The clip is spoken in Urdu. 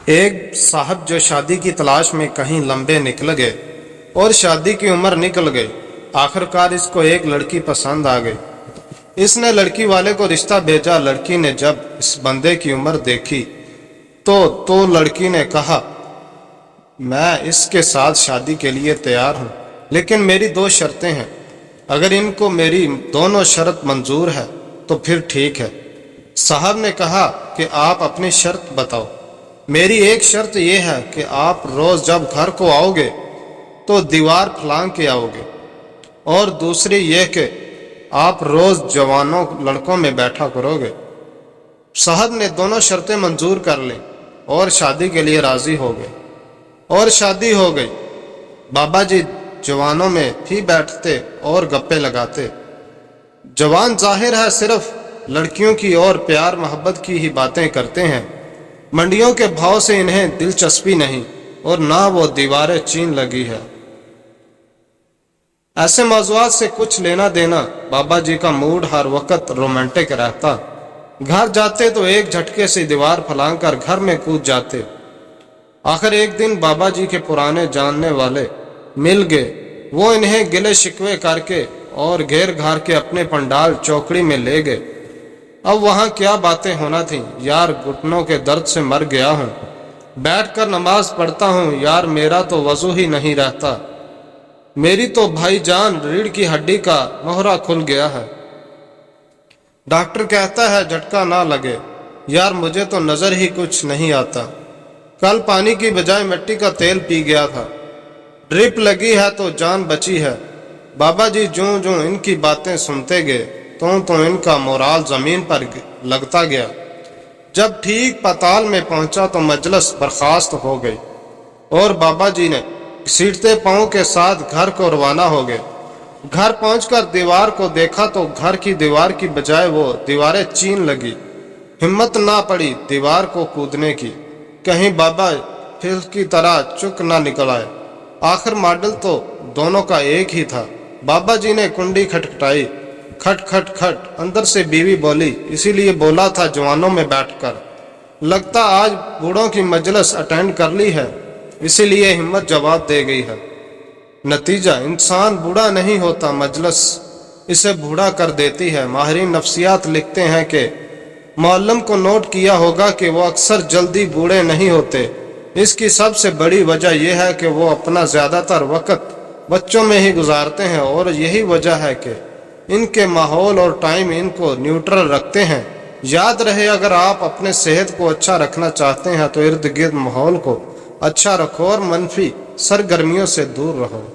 ایک صاحب جو شادی کی تلاش میں کہیں لمبے نکل گئے اور شادی کی عمر نکل گئی، آخرکار اس کو ایک لڑکی پسند آ گئی۔ اس نے لڑکی والے کو رشتہ بھیجا۔ لڑکی نے جب اس بندے کی عمر دیکھی تو لڑکی نے کہا، میں اس کے ساتھ شادی کے لیے تیار ہوں، لیکن میری 2 شرطیں ہیں۔ اگر ان کو میری دونوں شرط منظور ہے تو پھر ٹھیک ہے۔ صاحب نے کہا کہ آپ اپنی شرط بتاؤ۔ میری ایک شرط یہ ہے کہ آپ روز جب گھر کو آؤ گے تو دیوار پھلانگ کے آؤ گے، اور دوسری یہ کہ آپ روز جوانوں لڑکوں میں بیٹھا کرو گے۔ صاحب نے دونوں شرطیں منظور کر لیں اور شادی کے لیے راضی ہو گئے، اور شادی ہو گئی۔ بابا جی جوانوں میں بھی بیٹھتے اور گپے لگاتے۔ جوان ظاہر ہے صرف لڑکیوں کی اور پیار محبت کی ہی باتیں کرتے ہیں، منڈیوں کے بھاؤ سے انہیں دلچسپی نہیں، اور نہ وہ دیواریں چین لگی ہے۔ ایسے موضوعات سے کچھ لینا دینا۔ بابا جی کا موڈ ہر وقت رومانٹک رہتا۔ گھر جاتے تو ایک جھٹکے سے دیوار پھلانگ کر گھر میں کود جاتے۔ آخر ایک دن بابا جی کے پرانے جاننے والے مل گئے۔ وہ انہیں گلے شکوے کر کے اور گھیر گھار کے اپنے پنڈال چوکڑی میں لے گئے۔ اب وہاں کیا باتیں ہونا تھیں، یار گھٹنوں کے درد سے مر گیا ہوں، بیٹھ کر نماز پڑھتا ہوں، یار میرا تو وضو ہی نہیں رہتا، میری تو بھائی جان ریڑھ کی ہڈی کا مہرہ کھل گیا ہے، ڈاکٹر کہتا ہے جھٹکا نہ لگے، یار مجھے تو نظر ہی کچھ نہیں آتا، کل پانی کی بجائے مٹی کا تیل پی گیا تھا، ڈرپ لگی ہے تو جان بچی ہے۔ بابا جی جوں جوں ان کی باتیں سنتے گئے تو ان کا مورال زمین پر لگتا گیا۔ جب ٹھیک پتال میں پہنچا تو مجلس برخاست ہو گئی، اور بابا جی نے گھسیٹتے پاؤں کے ساتھ گھر کو روانہ ہو گئے۔ گھر پہنچ کر دیوار کو دیکھا تو گھر کی دیوار کی بجائے وہ دیواریں چین لگی۔ ہمت نہ پڑی دیوار کو کودنے کی، کہیں بابا پھر کی طرح چک نہ نکل آئے۔ آخر ماڈل تو دونوں کا ایک ہی تھا۔ بابا جی نے کنڈی کھٹکھٹائی، کھٹ کھٹ کھٹ۔ اندر سے بیوی بولی، اسی لیے بولا تھا جوانوں میں بیٹھ کر، لگتا آج بوڑھوں کی مجلس اٹینڈ کر لی ہے، اسی لیے ہمت جواب دے گئی ہے۔ نتیجہ انسان بوڑھا نہیں ہوتا، مجلس اسے بوڑھا کر دیتی ہے۔ ماہرین نفسیات لکھتے ہیں کہ معلم کو نوٹ کیا ہوگا کہ وہ اکثر جلدی بوڑھے نہیں ہوتے۔ اس کی سب سے بڑی وجہ یہ ہے کہ وہ اپنا زیادہ تر وقت بچوں میں ہی گزارتے ہیں، اور یہی وجہ ہے کہ ان کے ماحول اور ٹائم ان کو نیوٹرل رکھتے ہیں۔ یاد رہے، اگر آپ اپنے صحت کو اچھا رکھنا چاہتے ہیں تو ارد گرد ماحول کو اچھا رکھو اور منفی سرگرمیوں سے دور رہو۔